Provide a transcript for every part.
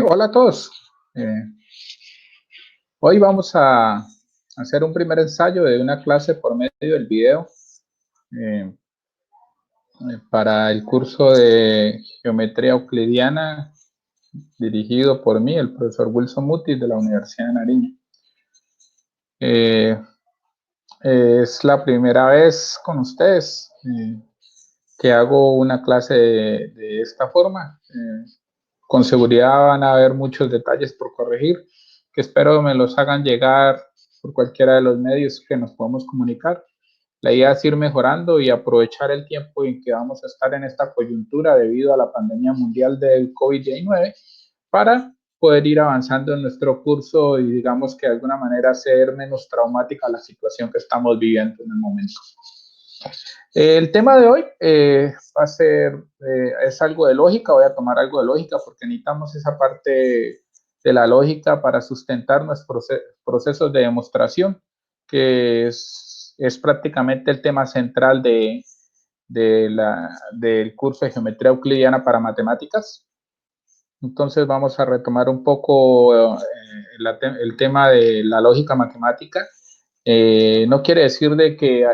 Hola a todos. Hoy vamos a hacer un primer ensayo de una clase por medio del video para el curso de Geometría Euclidiana dirigido por mí, el profesor Wilson Mutis de la Universidad de Nariño. Es la primera vez con ustedes que hago una clase de esta forma. Con seguridad van a haber muchos detalles por corregir, que espero me los hagan llegar por cualquiera de los medios que nos podemos comunicar. La idea es ir mejorando y aprovechar el tiempo en que vamos a estar en esta coyuntura debido a la pandemia mundial del COVID-19 para poder ir avanzando en nuestro curso y digamos que de alguna manera hacer menos traumática la situación que estamos viviendo en el momento. El tema de hoy va a ser, es algo de lógica, voy a tomar algo de lógica porque necesitamos esa parte de la lógica para sustentar nuestros procesos de demostración, que es prácticamente el tema central del curso de Geometría Euclidiana para Matemáticas. Entonces vamos a retomar un poco el tema de la lógica matemática. No quiere decir de que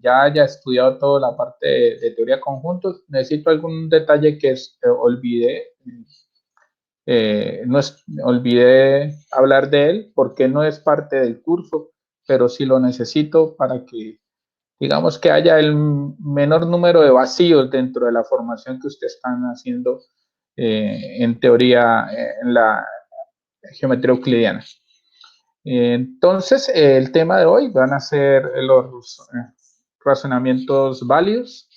ya haya estudiado toda la parte de teoría de conjuntos. Necesito algún detalle que olvidé. Olvidé hablar de él porque no es parte del curso, pero sí lo necesito para que, digamos, que haya el menor número de vacíos dentro de la formación que ustedes están haciendo en teoría en la geometría euclidiana. Entonces, el tema de hoy van a ser los razonamientos válidos.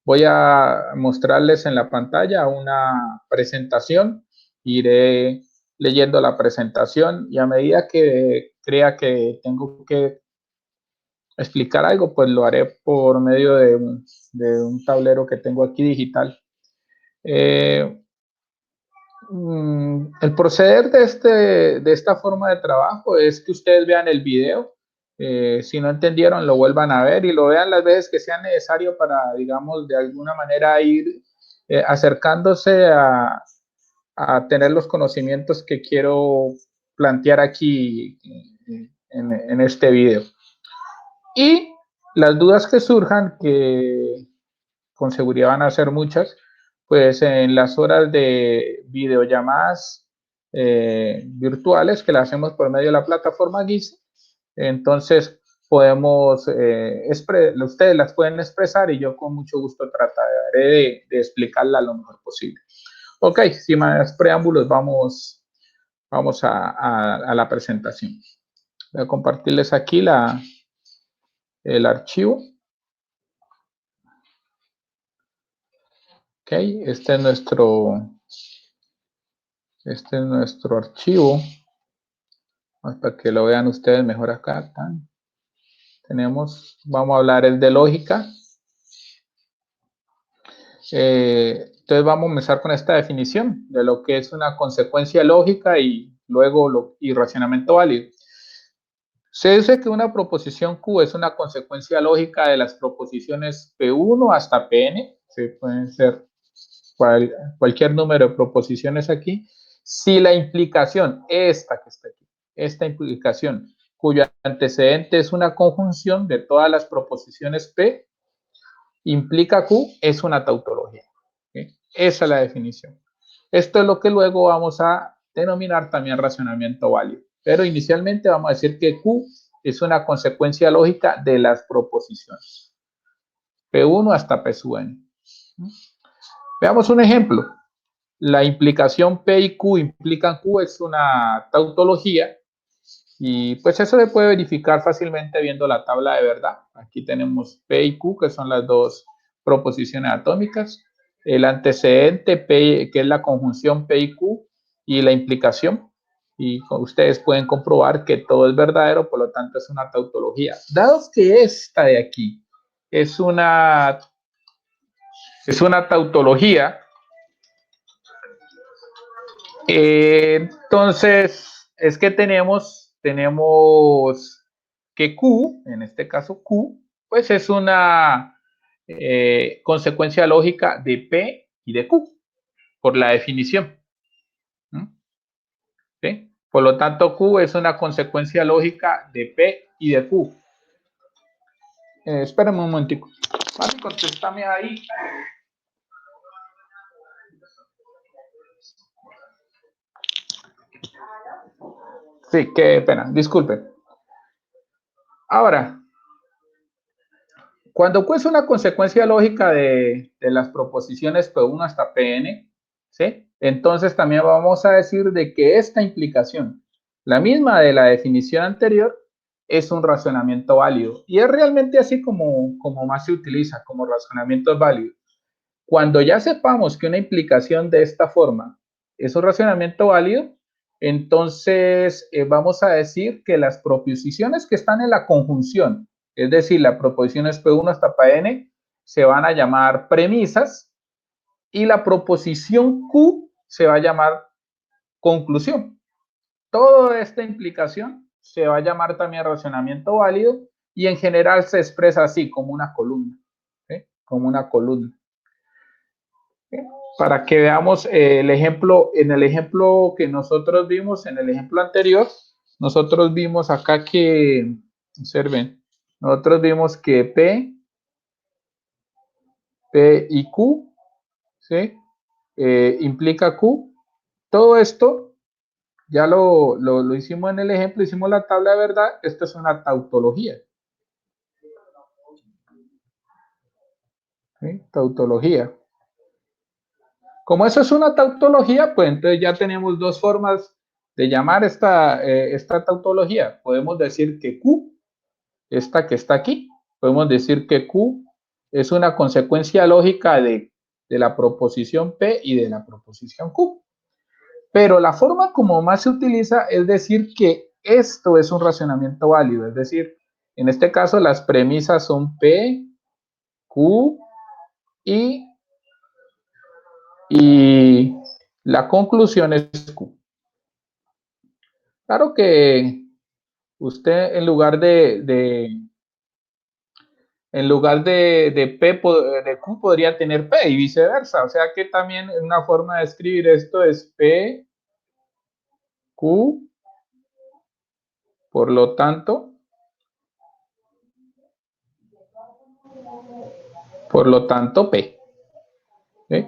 Voy a mostrarles en la pantalla una presentación. Iré leyendo la presentación y a medida que crea que tengo que explicar algo, pues lo haré por medio de un tablero que tengo aquí digital. El proceder de esta forma de trabajo es que ustedes vean el video. Si no entendieron, lo vuelvan a ver y lo vean las veces que sea necesario para, digamos, de alguna manera ir acercándose a tener los conocimientos que quiero plantear aquí en este video. Y las dudas que surjan, que con seguridad van a ser muchas, pues en las horas de videollamadas virtuales que las hacemos por medio de la plataforma GIS, entonces podemos, ustedes las pueden expresar y yo con mucho gusto trataré de explicarla lo mejor posible. Ok, sin más preámbulos, vamos a la presentación. Voy a compartirles aquí el archivo. Ok, este es nuestro archivo. Para que lo vean ustedes mejor acá. Vamos a hablar el de lógica. Entonces vamos a empezar con esta definición de lo que es una consecuencia lógica y luego racionamiento válido. Se dice que una proposición Q es una consecuencia lógica de las proposiciones P1 hasta Pn. Se pueden ser cualquier número de proposiciones aquí. Si la implicación, esta que está aquí, esta implicación, cuyo antecedente es una conjunción de todas las proposiciones P, implica Q, es una tautología. ¿Okay? Esa es la definición. Esto es lo que luego vamos a denominar también razonamiento válido. Pero inicialmente vamos a decir que Q es una consecuencia lógica de las proposiciones. P1 hasta P sub n. Veamos un ejemplo. La implicación P y Q implican Q es una tautología y pues eso se puede verificar fácilmente viendo la tabla de verdad. Aquí tenemos P y Q, que son las dos proposiciones atómicas, el antecedente P, que es la conjunción P y Q, y la implicación. Y ustedes pueden comprobar que todo es verdadero, por lo tanto es una tautología. Dado que esta de aquí es una tautología, entonces, es que tenemos que Q, en este caso Q, pues es una consecuencia lógica de P y de Q, por la definición. ¿Sí? Por lo tanto, Q es una consecuencia lógica de P y de Q. Espérame un momentico. Vale, contéstame ahí. Sí, qué pena, disculpe. Ahora, cuando Q es una consecuencia lógica de las proposiciones P1 hasta Pn, ¿sí? Entonces también vamos a decir de que esta implicación, la misma de la definición anterior, es un razonamiento válido. Y es realmente así como más se utiliza como razonamiento válido. Cuando ya sepamos que una implicación de esta forma es un razonamiento válido, entonces vamos a decir que las proposiciones que están en la conjunción, es decir, las proposiciones P1 hasta Pn, se van a llamar premisas y la proposición Q se va a llamar conclusión. Toda esta implicación se va a llamar también razonamiento válido y en general se expresa así, como una columna, ¿sí? Como una columna. Para que veamos el ejemplo, en el ejemplo que nosotros vimos, en el ejemplo anterior, nosotros vimos acá que, observen, nosotros vimos que P y Q, ¿sí? Implica Q. Todo esto ya lo hicimos en el ejemplo, hicimos la tabla de verdad. Esto es una tautología. ¿Sí? Tautología. Como eso es una tautología, pues entonces ya tenemos dos formas de llamar esta tautología. Podemos decir que Q, esta que está aquí, podemos decir que Q es una consecuencia lógica de la proposición P y de la proposición Q. Pero la forma como más se utiliza es decir que esto es un razonamiento válido. Es decir, en este caso las premisas son P, Q y la conclusión es Q. Claro que usted en lugar de P, de Q podría tener P y viceversa. O sea que también una forma de escribir esto es P, Q, por lo tanto, P. ¿Sí?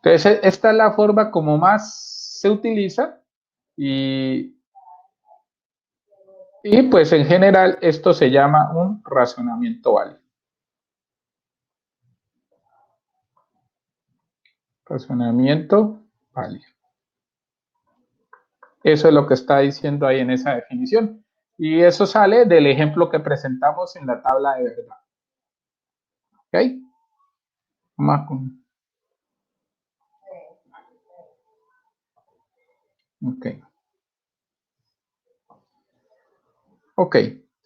Entonces, esta es la forma como más se utiliza y pues en general esto se llama un razonamiento válido. Razonamiento válido. Eso es lo que está diciendo ahí en esa definición. Y eso sale del ejemplo que presentamos en la tabla de verdad. ¿Ok? Más con... Ok. Ok.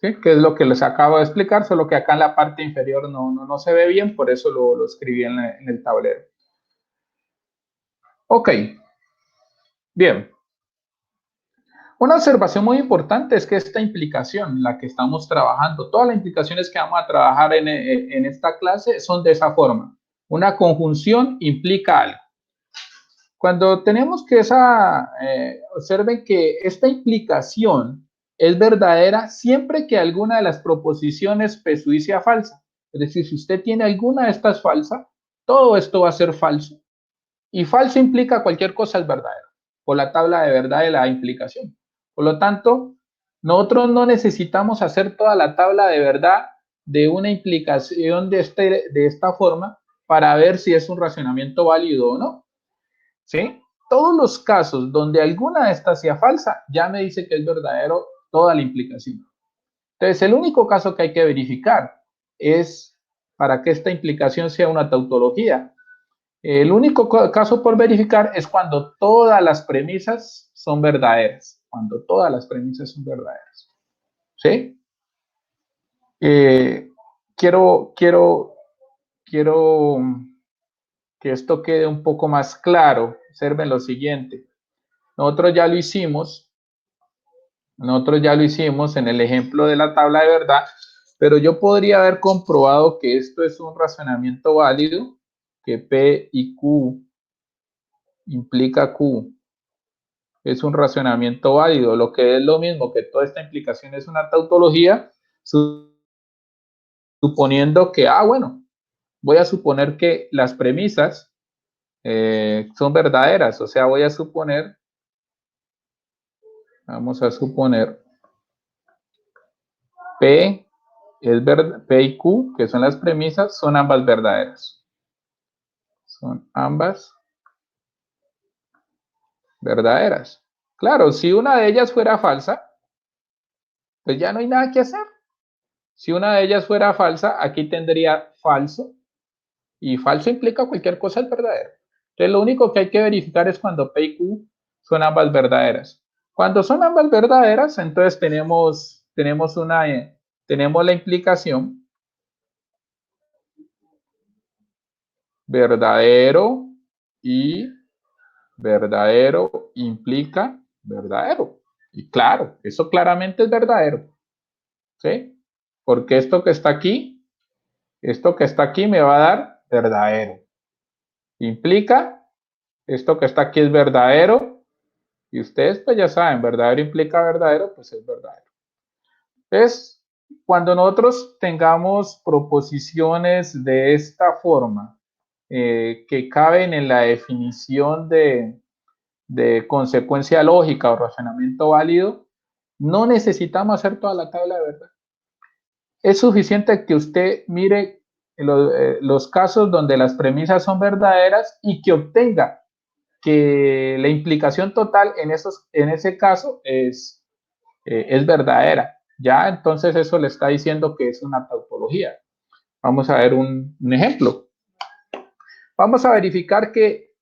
¿Sí? Que es lo que les acabo de explicar, solo que acá en la parte inferior no se ve bien, por eso lo escribí en el tablero. Ok. Bien. Una observación muy importante es que esta implicación, la que estamos trabajando, todas las implicaciones que vamos a trabajar en esta clase son de esa forma. Una conjunción implica algo. Cuando tenemos que observen que esta implicación es verdadera siempre que alguna de las proposiciones P sui sea falsa. Es decir, si usted tiene alguna de estas falsa, todo esto va a ser falso. Y falso implica cualquier cosa es verdadero, por la tabla de verdad de la implicación. Por lo tanto, nosotros no necesitamos hacer toda la tabla de verdad de una implicación de esta forma para ver si es un razonamiento válido o no. ¿Sí? Todos los casos donde alguna de estas sea falsa, ya me dice que es verdadero toda la implicación. Entonces, el único caso que hay que verificar es para que esta implicación sea una tautología. El único caso por verificar es cuando todas las premisas son verdaderas. Cuando todas las premisas son verdaderas. ¿Sí? Quiero que esto quede un poco más claro. Observen lo siguiente. Nosotros ya lo hicimos en el ejemplo de la tabla de verdad, pero yo podría haber comprobado que esto es un razonamiento válido, que P y Q implica Q es un razonamiento válido, lo que es lo mismo que toda esta implicación es una tautología, suponiendo que, bueno, voy a suponer que las premisas son verdaderas, o sea, voy a suponer, vamos a suponer P P y Q, que son las premisas, son ambas verdaderas. Son ambas verdaderas. Claro, si una de ellas fuera falsa, pues ya no hay nada que hacer. Si una de ellas fuera falsa, aquí tendría falso, y falso implica cualquier cosa es verdadero. Entonces, lo único que hay que verificar es cuando P y Q son ambas verdaderas. Cuando son ambas verdaderas, entonces tenemos la implicación verdadero y verdadero implica verdadero. Y claro, eso claramente es verdadero. ¿Sí? Porque esto que está aquí me va a dar verdadero. Implica, esto que está aquí es verdadero. Y ustedes pues ya saben, verdadero implica verdadero, pues es verdadero. Entonces, cuando nosotros tengamos proposiciones de esta forma, que caben en la definición de consecuencia lógica o razonamiento válido, no necesitamos hacer toda la tabla de verdad. Es suficiente que usted mire los casos donde las premisas son verdaderas y que obtenga que la implicación total en ese caso es verdadera. Ya, entonces eso le está diciendo que es una tautología. Vamos a ver un ejemplo. Vamos a verificar que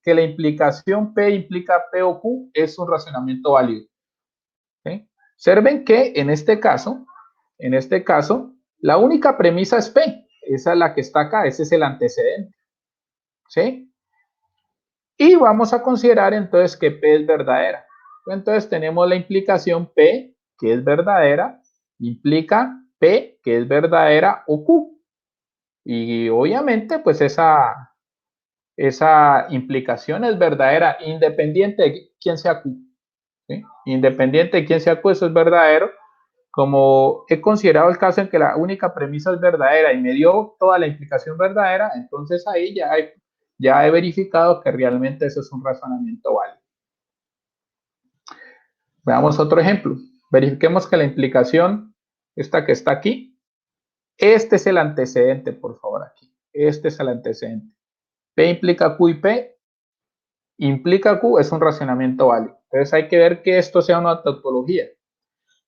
la implicación P implica P o Q es un razonamiento válido. ¿Sí? Observen que en este caso, la única premisa es P. Esa es la que está acá, ese es el antecedente. ¿Sí? Y vamos a considerar entonces que P es verdadera. Entonces tenemos la implicación P, que es verdadera, implica P, que es verdadera, o Q. Y obviamente, pues esa implicación es verdadera, independiente de quién sea Q. ¿Sí? Independiente de quién sea Q, eso es verdadero. Como he considerado el caso en que la única premisa es verdadera y me dio toda la implicación verdadera, entonces ahí ya he verificado que realmente eso es un razonamiento válido. Veamos otro ejemplo. Verifiquemos que la implicación, esta que está aquí, este es el antecedente, por favor, aquí. Este es el antecedente. P implica Q y P implica Q es un razonamiento válido. Entonces hay que ver que esto sea una tautología.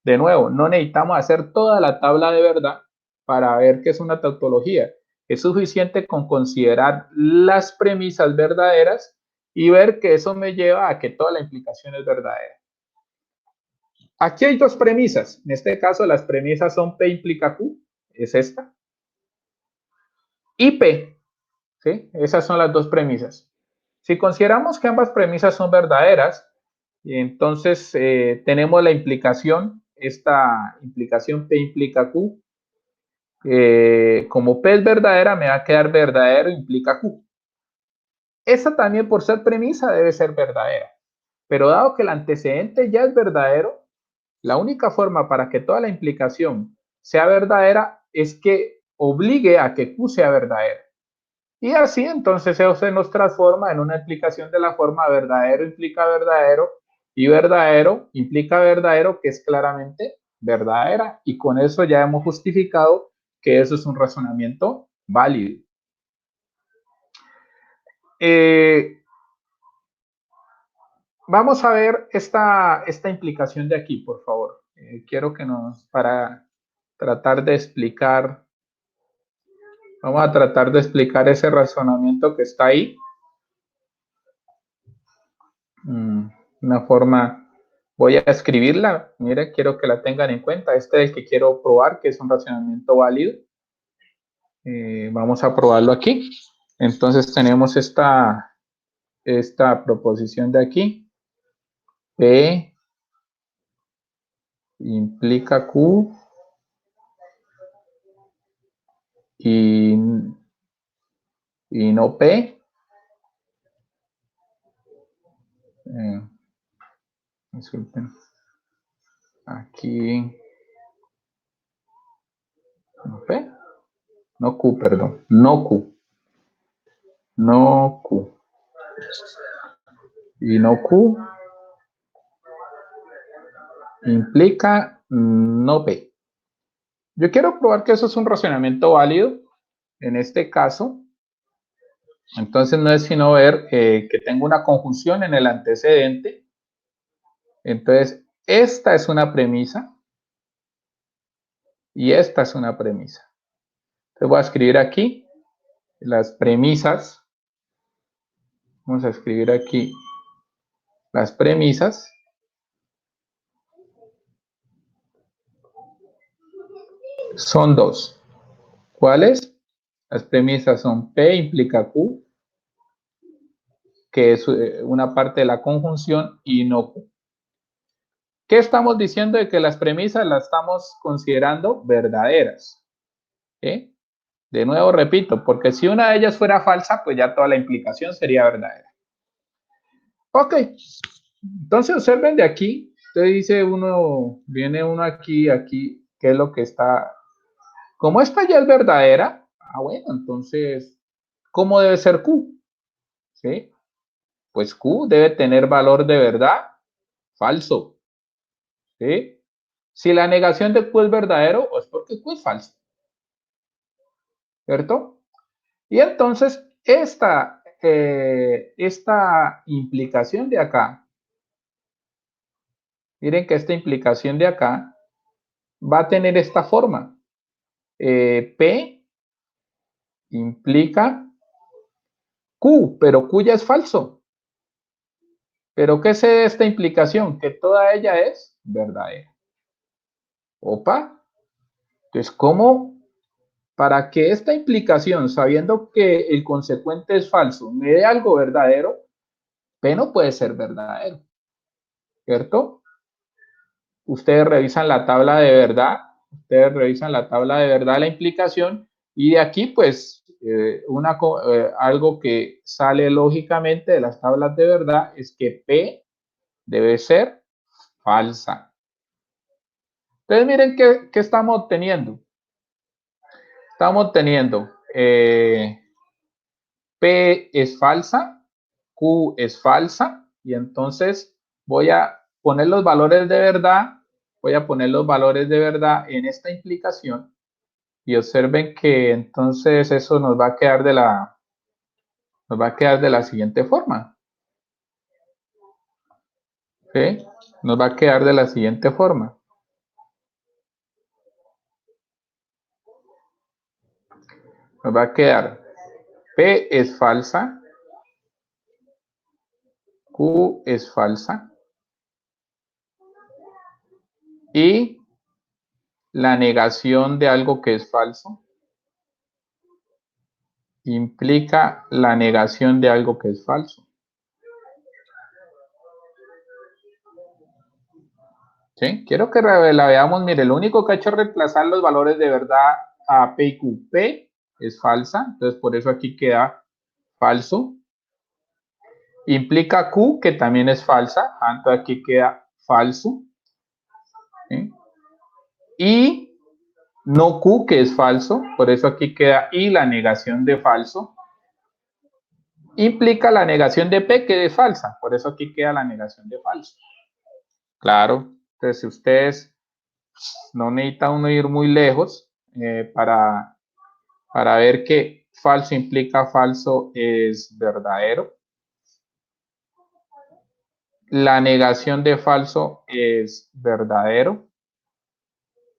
De nuevo, no necesitamos hacer toda la tabla de verdad para ver que es una tautología. Es suficiente con considerar las premisas verdaderas y ver que eso me lleva a que toda la implicación es verdadera. Aquí hay dos premisas. En este caso, las premisas son P implica Q, es esta, y P. ¿Sí? Esas son las dos premisas. Si consideramos que ambas premisas son verdaderas, entonces tenemos la implicación, esta implicación P implica Q. Como P es verdadera, me va a quedar verdadero implica Q. Esa también, por ser premisa, debe ser verdadera. Pero dado que el antecedente ya es verdadero, la única forma para que toda la implicación sea verdadera es que obligue a que Q sea verdadero. Y así entonces eso se nos transforma en una implicación de la forma verdadero implica verdadero y verdadero implica verdadero, que es claramente verdadera. Y con eso ya hemos justificado que eso es un razonamiento válido. Vamos a ver esta implicación de aquí, por favor. Quiero que para tratar de explicar, vamos a tratar de explicar ese razonamiento que está ahí. Una forma, voy a escribirla, mire, quiero que la tengan en cuenta. Este es el que quiero probar, que es un razonamiento válido. Vamos a probarlo aquí. Entonces tenemos esta proposición de aquí. P implica Q y no P. Disculpen. Aquí. No P. No Q, perdón. No Q. No Q. Y no Q implica no P. Yo quiero probar que eso es un razonamiento válido en este caso. Entonces no es sino ver que tengo una conjunción en el antecedente. Entonces, esta es una premisa y esta es una premisa. Entonces voy a escribir aquí las premisas. Vamos a escribir aquí las premisas. Son dos. ¿Cuáles? Las premisas son P implica Q, que es una parte de la conjunción, y no Q. ¿Qué estamos diciendo? De que las premisas las estamos considerando verdaderas. ¿Sí? De nuevo repito, porque si una de ellas fuera falsa, pues ya toda la implicación sería verdadera. Ok, entonces observen de aquí, usted dice uno, viene uno aquí, ¿qué es lo que está? Como esta ya es verdadera, bueno, entonces, ¿cómo debe ser Q? ¿Sí? Pues Q debe tener valor de verdad, falso. ¿Sí? Si la negación de Q es verdadero, es porque Q es falso. ¿Cierto? Y entonces, esta implicación de acá, miren que esta implicación de acá va a tener esta forma. P implica Q, pero Q ya es falso. ¿Pero qué es esta implicación? Que toda ella es verdadera. Opa. Entonces, ¿cómo? Para que esta implicación, sabiendo que el consecuente es falso, me dé algo verdadero, P no puede ser verdadero. ¿Cierto? Ustedes revisan la tabla de verdad, la implicación, y de aquí, pues, algo que sale lógicamente de las tablas de verdad es que P debe ser falsa. Entonces, miren qué estamos obteniendo. Estamos obteniendo P es falsa, Q es falsa, y entonces voy a poner los valores de verdad, en esta implicación, y observen que entonces eso nos va a quedar de la siguiente forma. ¿Sí? Nos va a quedar de la siguiente forma. Nos va a quedar P es falsa, Q es falsa, y la negación de algo que es falso implica la negación de algo que es falso. ¿Sí? Quiero que la veamos. Mire, lo único que ha hecho es reemplazar los valores de verdad a P y Q. P es falsa, entonces por eso aquí queda falso. Implica Q, que también es falsa, entonces aquí queda falso. ¿Sí? Y no Q, que es falso, por eso aquí queda y la negación de falso. Implica la negación de P, que es falsa, por eso aquí queda la negación de falso. Claro, entonces si ustedes no necesita uno ir muy lejos para ver que falso implica falso es verdadero. La negación de falso es verdadero.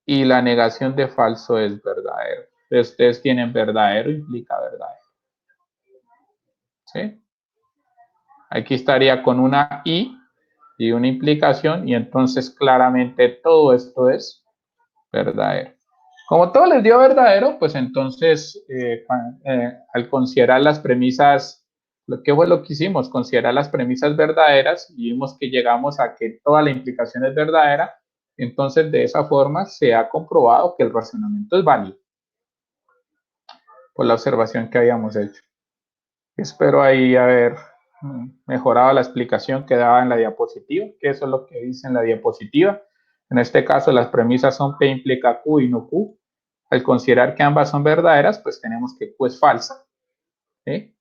Y la negación de falso es verdadero. Entonces, ustedes tienen verdadero implica verdadero. ¿Sí? Aquí estaría con una y una implicación, y entonces claramente todo esto es verdadero. Como todo les dio verdadero, pues entonces al considerar las premisas, ¿qué fue lo que hicimos? Considerar las premisas verdaderas y vimos que llegamos a que toda la implicación es verdadera. Entonces de esa forma se ha comprobado que el razonamiento es válido. por la observación que habíamos hecho. Espero ahí haber mejorado la explicación que daba en la diapositiva, que eso es lo que dice en la diapositiva. En este caso, las premisas son P implica Q y no Q. Al considerar que ambas son verdaderas, pues tenemos que Q es falsa. ¿Sí?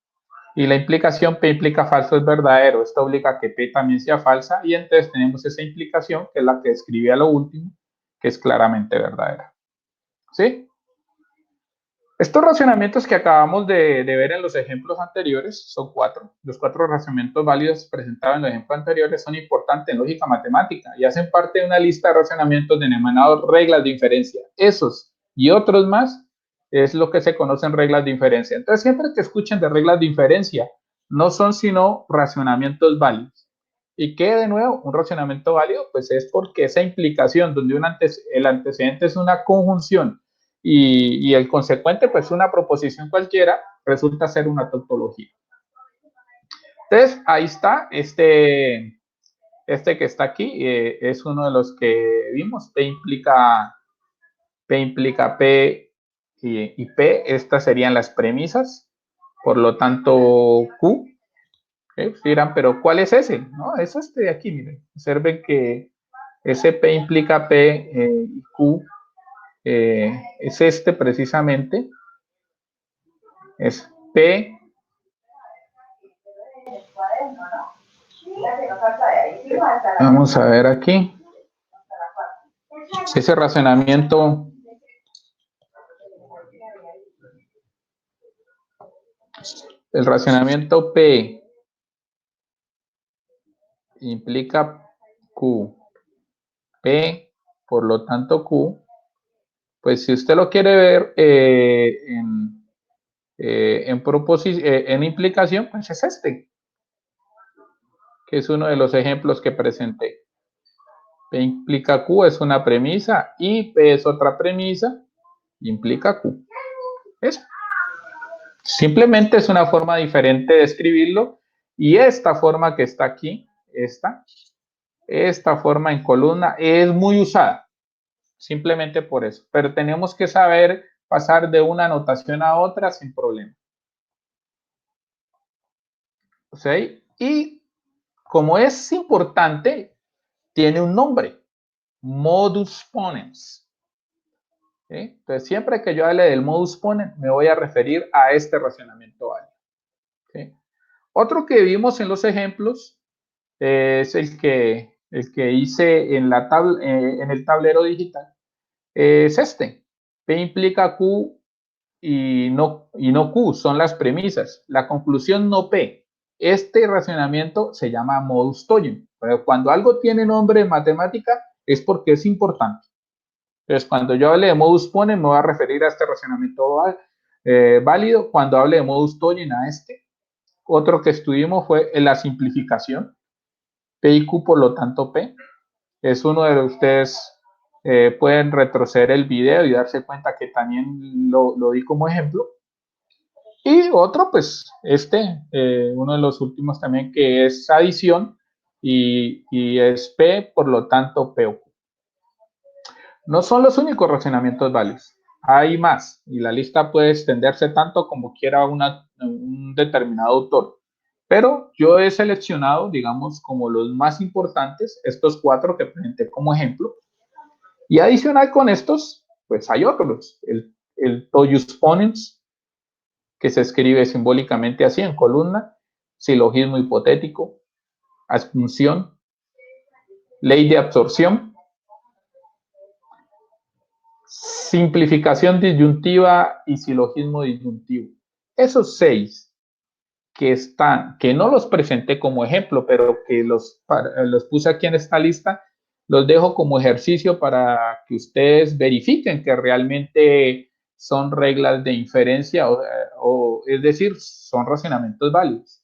Y la implicación P implica falso es verdadero. Esto obliga a que P también sea falsa y entonces tenemos esa implicación, que es la que describí a lo último, que es claramente verdadera. ¿Sí? Estos razonamientos que acabamos de ver en los ejemplos anteriores son 4. Los 4 razonamientos válidos presentados en los ejemplos anteriores son importantes en lógica matemática y hacen parte de una lista de razonamientos denominados reglas de inferencia. Esos y otros más es lo que se conocen reglas de inferencia. Entonces, siempre que escuchen de reglas de inferencia, no son sino razonamientos válidos. ¿Y qué de nuevo? Un razonamiento válido, pues es porque esa implicación donde el antecedente es una conjunción y el consecuente, pues una proposición cualquiera, resulta ser una tautología. Entonces, ahí está, este que está aquí es uno de los que vimos, P implica P y P, estas serían las premisas, por lo tanto Q, dirán, pero ¿cuál es ese? No, es este de aquí, miren, observen que ese P implica P y Q es este precisamente, es P. Vamos a ver aquí. Ese razonamiento el razonamiento P implica Q, P, por lo tanto Q, pues si usted lo quiere ver en implicación, pues es este, que es uno de los ejemplos que presenté. P implica Q es una premisa y P es otra premisa, implica Q. Eso. Simplemente es una forma diferente de escribirlo y esta forma que está aquí, esta forma en columna es muy usada, simplemente por eso. Pero tenemos que saber pasar de una notación a otra sin problema. ¿Sí? Y como es importante, tiene un nombre, modus ponens. ¿Sí? Entonces, siempre que yo hable del modus ponens, me voy a referir a este racionamiento válido. ¿Sí? Otro que vimos en los ejemplos es el que hice en el tablero digital. Es este. P implica Q y no Q, son las premisas. La conclusión no P. Este racionamiento se llama modus tollens. Pero cuando algo tiene nombre en matemática es porque es importante. Entonces, cuando yo hable de modus ponens, me voy a referir a este racionamiento válido. Cuando hable de modus tollens, a este. Otro que estuvimos fue en la simplificación. P y Q, por lo tanto P. Es uno de ustedes pueden retroceder el video y darse cuenta que también lo di como ejemplo. Y otro, pues uno de los últimos también, que es adición y es P, por lo tanto P o Q. No son los únicos razonamientos válidos. Hay más y la lista puede extenderse tanto como quiera un determinado autor. Pero yo he seleccionado, digamos, como los más importantes, estos 4 que presenté como ejemplo. Y adicional con estos, pues hay otros. El tollus ponens, que se escribe simbólicamente así en columna, silogismo hipotético, asunción, ley de absorción, simplificación disyuntiva y silogismo disyuntivo. Esos 6 que no los presenté como ejemplo, pero que los puse aquí en esta lista, los dejo como ejercicio para que ustedes verifiquen que realmente son reglas de inferencia o es decir, son razonamientos válidos.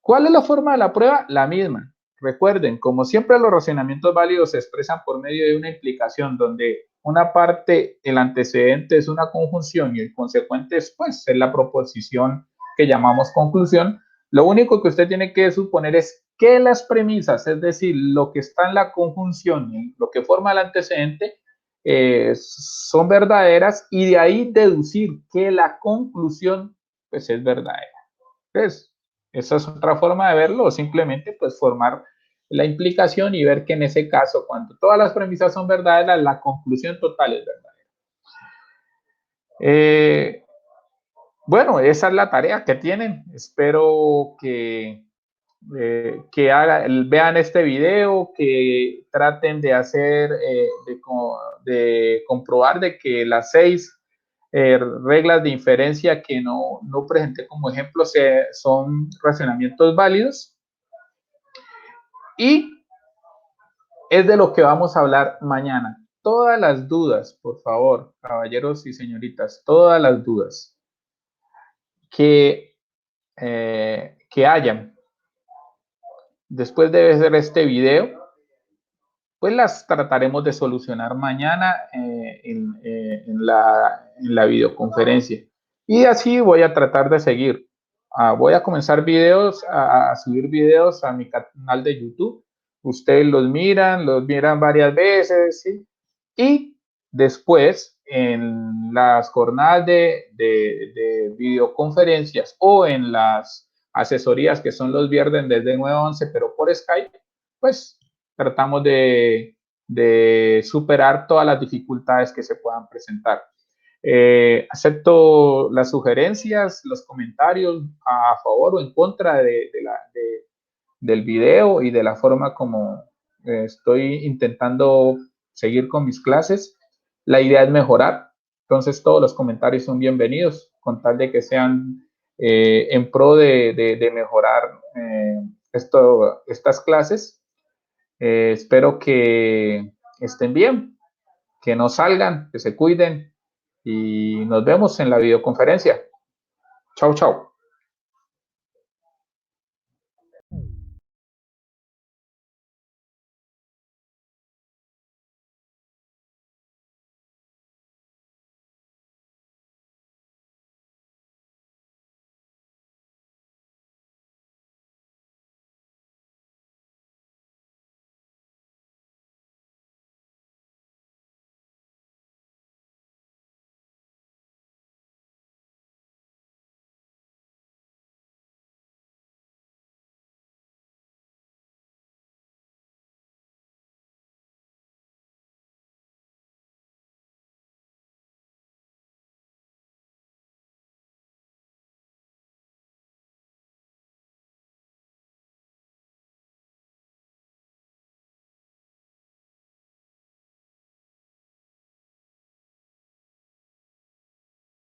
¿Cuál es la forma de la prueba? La misma. Recuerden, como siempre los razonamientos válidos se expresan por medio de una implicación donde una parte, el antecedente es una conjunción y el consecuente después es la proposición que llamamos conclusión. Lo único que usted tiene que suponer es que las premisas, es decir, lo que está en la conjunción y lo que forma el antecedente, son verdaderas y de ahí deducir que la conclusión pues es verdadera. Entonces, esa es otra forma de verlo, o simplemente pues formar la implicación y ver que en ese caso, cuando todas las premisas son verdaderas, la conclusión total es verdadera. Bueno, esa es la tarea que tienen. Espero que vean este video, que traten de hacer, de comprobar de que las 6 reglas de inferencia que no presenté como ejemplo son razonamientos válidos. Y es de lo que vamos a hablar mañana. Todas las dudas, por favor, caballeros y señoritas, todas las dudas que hayan después de ver este video, pues las trataremos de solucionar mañana en la videoconferencia. Y así voy a tratar de seguir. Voy a comenzar videos, a subir videos a mi canal de YouTube. Ustedes los miran varias veces, ¿sí? Y después, en las jornadas de videoconferencias o en las asesorías que son los viernes desde 9 a 11, pero por Skype, pues tratamos de superar todas las dificultades que se puedan presentar. Acepto las sugerencias, los comentarios a favor o en contra del video y de la forma como estoy intentando seguir con mis clases. La idea es mejorar, entonces todos los comentarios son bienvenidos, con tal de que sean en pro de mejorar estas clases. Espero que estén bien, que no salgan, que se cuiden y nos vemos en la videoconferencia. Chao, chao.